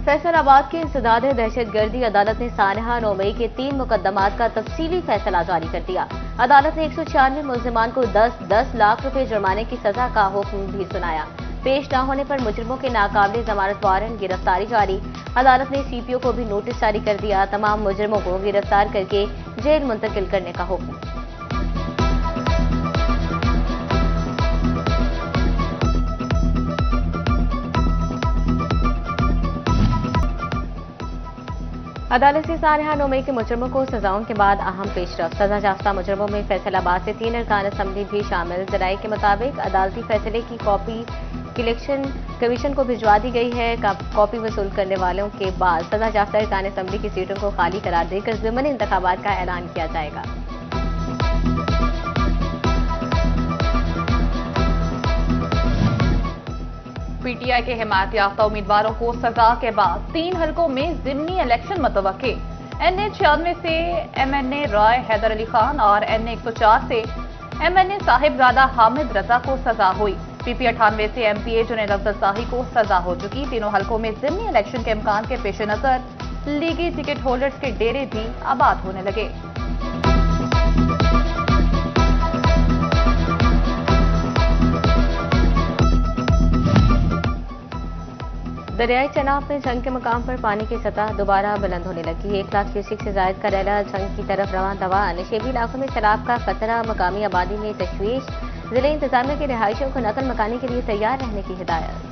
फैसलाबाद की इंसदाद दहशतगर्दी अदालत ने सानहा 9 मई के 3 मुकदमात का तफसीली फैसला जारी कर दिया। अदालत ने 196 मुलजिमान को 10-10 लाख रुपए जुर्माने की सजा का हुक्म भी सुनाया। पेश न होने पर मुजरिमों के नाकाबिले जमानत वारंट गिरफ्तारी जारी। अदालत ने सीपीओ को भी नोटिस जारी कर दिया। तमाम मुजरिमों को गिरफ्तार करके जेल मुंतकिल करने का हुक्म। अदालत से सानहा 9 मई के मुजरिमों को सजाओं के बाद अहम पेशरफ। सजा याफ्ता मुजरिमों में फैसलाबाद से 3 अरकान असम्बली भी शामिल। जराये के मुताबिक अदालती फैसले की कॉपी इलेक्शन कमीशन को भिजवा दी गई है। कॉपी वसूल करने वालों के बाद सजा याफ्ता अरकान असम्बली की सीटों को खाली करार देकर ज़िमनी इंतखाबात का ऐलान किया जाएगा। पीटीआई के हिमायत याफ्ता उम्मीदवारों को सजा के बाद 3 हलकों में जिमनी इलेक्शन मुतवक्के। NA 96 से MNA राय हैदर अली खान और NA 104 से MNA साहिबजादा हामिद रजा को सजा हुई। PP 98 से MPA जुनैद अफजल शाही को सजा हो चुकी। तीनों हलकों में जिमनी इलेक्शन के इम्कान के पेश नजर लीगी टिकट होल्डर्स के डेरे भी आबाद होने लगे। दरियाई चनाब में जंग के मकाम पर पानी की सतह दोबारा बुलंद होने लगी। 1 लाख क्यूसिक से जायद का रेला जंग की तरफ रवां दवा। नशेबी इलाकों में सैलाब का खतरा, मकामी आबादी में तशवीश। जिले इंतजामिया के रिहायशियों को नकल मकानी के लिए तैयार रहने की हिदायत।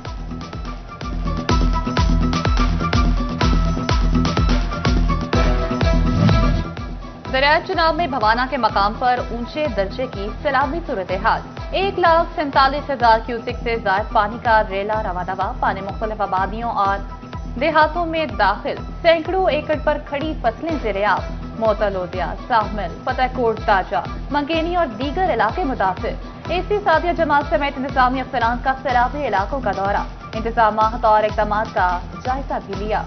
दरियाई चनाब में भवाना के मकाम पर ऊंचे दर्जे की सैलाबी सूरत हाल। 1,47,000 क्यूसिक से जायद पानी का रेला रवादवा। पानी मुख्तलिफ आबादियों और देहातों में दाखिल। सैकड़ों एकड़ पर खड़ी फसलें ज़ेरे-आब। मोतलोदिया, साहमिल, फतेहकोट, ताजा, मंगेनी और दीगर इलाके मुतासिर। AC सादिया जमात समेत इंतजामी अफसरान का सैलाबी इलाकों का दौरा। इंतजामात और इक़दाम का जायजा भी लिया।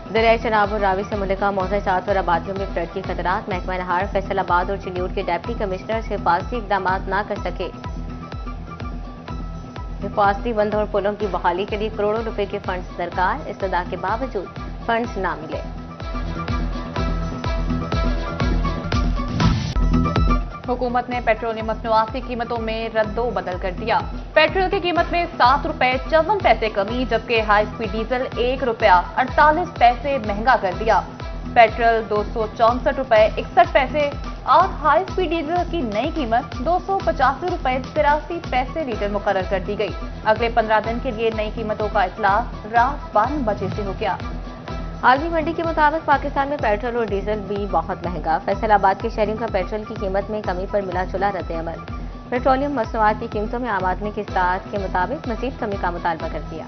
दरियाई चनाब और रावी से मुल्का मौज़ात और आबादियों में फ्लड की खतरात। महकमा नहार फैसलाबाद और चिल्यूट के डिप्टी कमिश्नर हिफाजती इक़दाम न कर सके। हिफाजती बंधों और पुलों की बहाली के लिए करोड़ों रुपए के फंड्स दरकार। इस्तदा के बावजूद फंड्स न मिले। हुकूमत ने पेट्रोलियम मसनूआत की कीमतों में रद्दो बदल कर दिया। पेट्रोल की कीमत में 7 रुपए 54 पैसे कमी, जबकि हाई स्पीड डीजल 1 रुपया 48 पैसे महंगा कर दिया। पेट्रोल 264 रुपए 61 पैसे और हाई स्पीड डीजल की नई कीमत 285 रुपए 83 पैसे लीटर मुकर्रर कर दी गई। अगले 15 दिन के लिए नई कीमतों का इतलाक रात 12 बजे से हो गया। आलमी मंडी के मुताबिक पाकिस्तान में पेट्रोल और डीजल भी बहुत महंगा। फैसलाबाद के शहरियों का पेट्रोल की कीमत में कमी पर मिला जुला रद्द-ए-अमल। पेट्रोलियम मसनूआत की कीमतों में आम आदमी की इस्तात के मुताबिक मजीद कमी का मुतालबा कर दिया।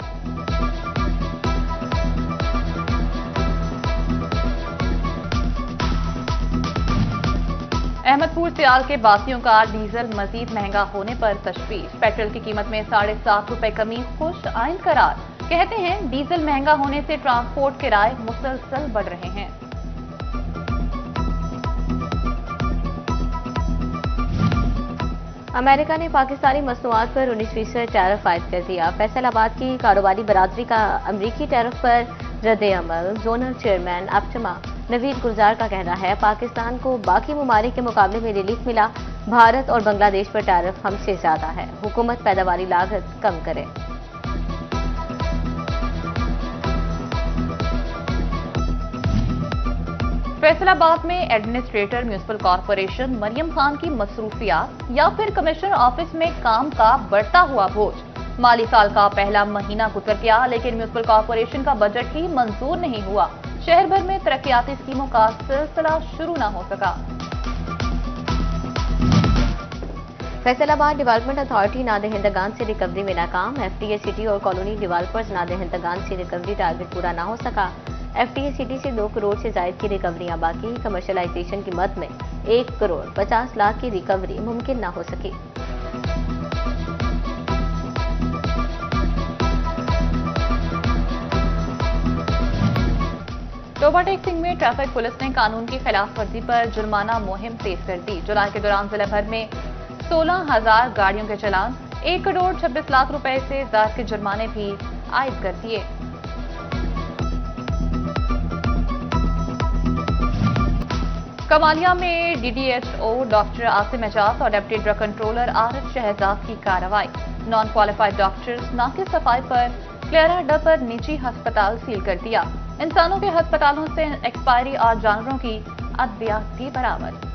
अहमदपुर सियाल के बासियों का डीजल मजीद महंगा होने पर तशवीश। पेट्रोल की कीमत में 7.5 रुपए कमी खुश आइन करार। कहते हैं डीजल महंगा होने से ट्रांसपोर्ट किराए मुसलसल बढ़ रहे हैं। अमेरिका ने पाकिस्तानी मसनूआत पर 19% टैरिफ आयद कर दिया। फैसलाबाद की कारोबारी बरादरी का अमरीकी टैरिफ पर रद्द-ए-अमल। जोनल चेयरमैन अपटमा नवीद गुलजार का कहना है, पाकिस्तान को बाकी ममालिक के मुकाबले में रिलीफ मिला। भारत और बांग्लादेश पर टैरिफ हमसे ज्यादा है। हुकूमत पैदावारी लागत कम करे। फैसलाबाद में administrator municipal corporation Mariam Khan की मसरूफियात या फिर कमिश्नर ऑफिस में काम का बढ़ता हुआ बोझ। माली साल का पहला महीना गुजर गया, लेकिन म्यूनिसिपल कॉरपोरेशन का बजट ही मंजूर नहीं हुआ। शहर भर में तरक्याती स्कीमों का सिलसिला शुरू न हो सका। फैसलाबाद डेवलपमेंट अथॉरिटी नादहिंदगान से रिकवरी में नाकाम। FTA सिटी और कॉलोनी डेवलपर्स नादहिंदगान से रिकवरी टारगेट पूरा न हो सका। FTA सिटी से 2 करोड़ से जायद की रिकवरियां बाकी। कमर्शलाइजेशन की मद में 1 करोड़ 50 लाख की रिकवरी मुमकिन न हो सकी। टोबाटेक सिंह में ट्रैफिक पुलिस ने कानून की खिलाफ वर्जी पर जुर्माना मुहिम तेज कर दी। जुलाई के दौरान जिले भर में 16,000 गाड़ियों के चालान, 1 करोड़ 26 लाख रुपए से ज्यादा के जुर्माने भी आयद कर दिए। कमालिया में डीडीएचओ डॉक्टर आसिम एजाज और deputy drug controller Arif Shahzad की कार्रवाई। नॉन क्वालिफाइड डॉक्टर्स नाकिस सफाई पर क्लेरा अड्डा पर निजी अस्पताल सील कर दिया। इंसानों के अस्पतालों से एक्सपायरी और जानवरों की अद्वियात भी बरामद।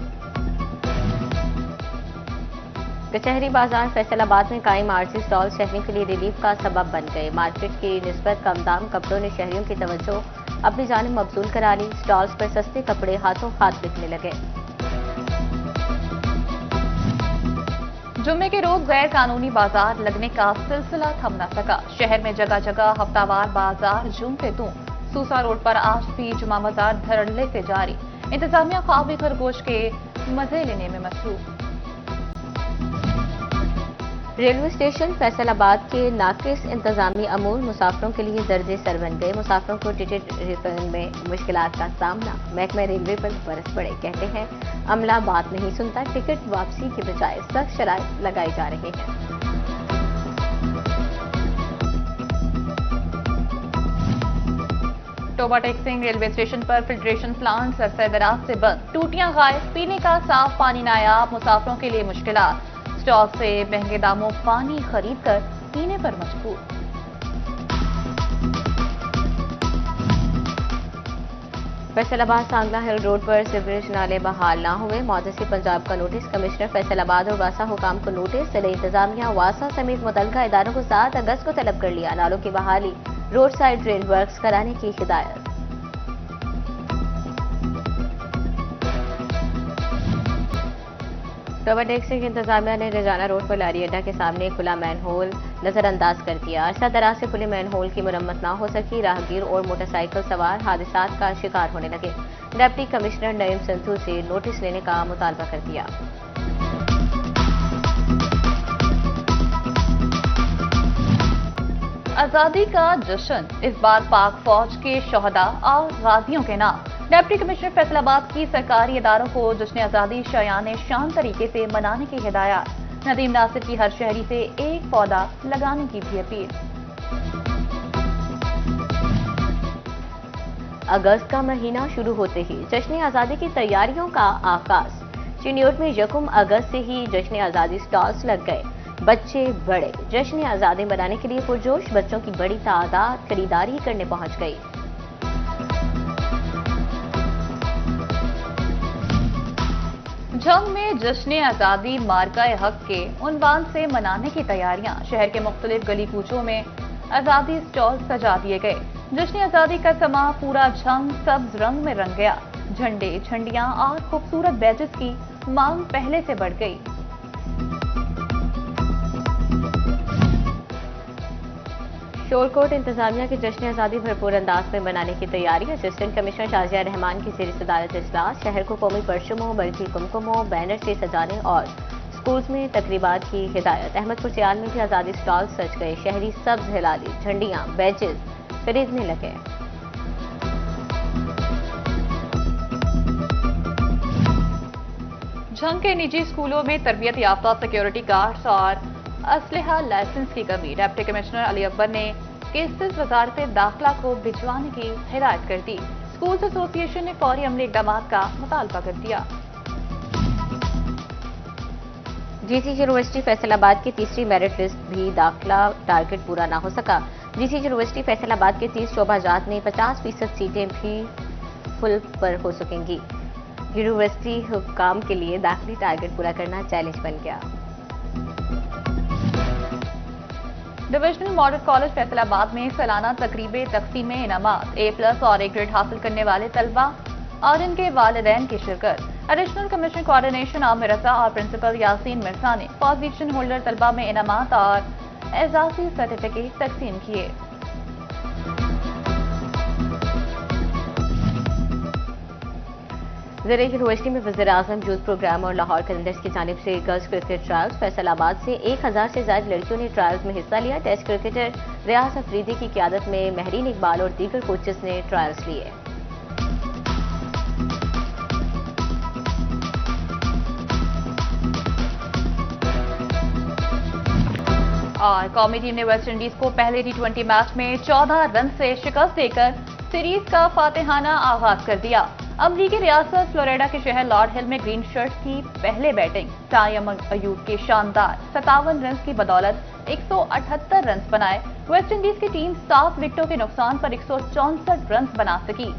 कचहरी बाजार फैसलाबाद में कायम आरसी स्टॉल शहरियों के लिए रिलीफ का सबब बन गए। मार्केट की निस्बत कम दाम कपड़ों ने शहरियों की तवज्जो अपनी जानिब मबजूल करा ली। स्टॉल्स पर सस्ते कपड़े हाथों हाथ बिकने लगे। जुम्मे के रोज गैर कानूनी बाजार लगने का सिलसिला थम न सका। शहर में जगह जगह हफ्तावार बाजार जूम पे तू। सूसा रोड पर आज भी जुमा बाजार धड़ल्ले से जारी। इंतजामिया ख्वाबी खरगोश के मजे लेने में मसरूफ। रेलवे स्टेशन फैसलाबाद के नाकिस इंतजामी अमूर मुसाफिरों के लिए दर्जे सर बन गए। मुसाफिरों को टिकट रिफंड में मुश्किलात का सामना। महकमा रेलवे पर बरस पड़े। कहते हैं अमला बात नहीं सुनता। टिकट वापसी के बजाय सख्त शराइत लगाई जा रही हैं। टोबा टेक्सिंग रेलवे स्टेशन पर फिल्ट्रेशन प्लांट अरसे दराज से बंद। टूटियां गायब। पीने का साफ पानी नायाब। मुसाफिरों के लिए मुश्किलात। स्टॉक से महंगे दामों पानी खरीदकर पीने पर मजबूर। फैसलाबाद सांगला हिल रोड पर सीवरेज नाले बहाल न हुए। मौदसी पंजाब का नोटिस। कमिश्नर फैसलाबाद और वासा हुकाम को नोटिस। जिले इंतजामिया वासा समेत मुतल्लिका इदारों को 7 अगस्त को तलब कर लिया। नालों की बहाली रोड साइड ड्रेन वर्क्स कराने की हिदायत। टोबा टेक्सिंग इंतजामिया ने रजाना रोड पर लारी अड्डा के सामने खुला मैन होल नजरअंदाज कर दिया। अरसा दराज से खुले मैन होल की मरम्मत न हो सकी। राहगीर और मोटरसाइकिल सवार हादसात का शिकार होने लगे। डिप्टी कमिश्नर नईम संधू से नोटिस लेने का मुतालबा कर दिया। आजादी का जश्न इस बार पाक फौज के शोहदा और गाजियों के नाम। डिप्टी कमिश्नर फैसलाबाद की सरकारी इदारों को जश्न आजादी शायान शान तरीके से मनाने की हिदायत। नदीम नासिर की हर शहरी से एक पौधा लगाने की भी अपील। अगस्त का महीना शुरू होते ही जश्न आजादी की तैयारियों का आगाज। चिन्योट में यकम अगस्त से ही जश्न आजादी स्टॉल्स लग गए। बच्चे बड़े जश्न आजादी मनाने के लिए पुरजोश। बच्चों की बड़ी तादाद खरीदारी करने पहुंच गई। जंग में जश्न आजादी मार्का-ए हक के उन्वान से मनाने की तैयारियां। शहर के मुख्तलिफ गली कूचों में आजादी स्टॉल सजा दिए गए। जश्न आजादी का समा पूरा जंग सब्ज रंग में रंग गया। झंडे झंडियां और खूबसूरत बैजेस की मांग पहले से बढ़ गई। शोरकोट इंतजामिया की जश्न आजादी भरपूर अंदाज में मनाने की तैयारी। असिस्टेंट कमिश्नर शाजिया रहमान की जेर सदारत इजलास। शहर को कौमी परचमों बल्कि कुमकुमों बैनर से सजाने और स्कूल्स में तकरीबात की हिदायत। अहमदपुर सियाल में भी आजादी स्टॉल सज गए। शहरी सब्ज हिलाली झंडियां बैजेस खरीदने लगे। जंग के निजी स्कूलों में तरबियत याफ्ता सिक्योरिटी गार्ड्स और असलहा लाइसेंस की कमी। डिप्टी कमिश्नर अली अकबर ने केसेस वजारत दाखिला को भिजवाने की हिदायत कर दी। स्कूल्स एसोसिएशन ने फौरी अमली इकदाम का मुतालबा कर दिया। जीसी यूनिवर्सिटी फैसलाबाद की तीसरी मेरिट लिस्ट भी दाखिला टारगेट पूरा न हो सका। जीसी यूनिवर्सिटी फैसलाबाद के 30 शोबाजात में 50% सीटें भी फुल पर हो सकेंगी। यूनिवर्सिटी हुक्काम के लिए दाखिली टारगेट पूरा करना चैलेंज बन गया। डिविजनल मॉडल कॉलेज फैसलाबाद में सालाना तकरीबे तकसीम इनामात। A+ और A ग्रेड हासिल करने वाले तलबा और इनके वालिदैन की शिरकत। एडिशनल कमिश्नर कोऑर्डिनेशन आमिर रजा और प्रिंसिपल यासीन मिर्जा ने फर्स्ट डिवीजन होल्डर तलबा में इनामात और एजाजी सर्टिफिकेट तकसीम किए। ज़रिए यूनिवर्सिटी में वज़ीर-ए-आज़म यूथ प्रोग्राम और लाहौर कैलेंडर्स की जानिब से गर्ल्स क्रिकेट ट्रायल्स। फैसलाबाद से 1000 से ज्यादा लड़कियों ने ट्रायल्स में हिस्सा लिया। टेस्ट क्रिकेटर रियाज अफरीदी की क़ियादत में महरीन इकबाल और दीगर कोचेस ने ट्रायल्स लिए। और कौमी टीम ने वेस्ट इंडीज को पहले टी20 मैच में 14 रन से शिकस्त देकर सीरीज का फातिहाना आगाज कर दिया। अमरीकी रियासत फ्लोरिडा के शहर लॉर्ड हिल में ग्रीन शर्ट्स की पहले बैटिंग टाइम अयूब के शानदार 57 रन की बदौलत 178 रन बनाए वेस्ट इंडीज की टीम 7 विकेटों के नुकसान पर 164 रन बना सकी।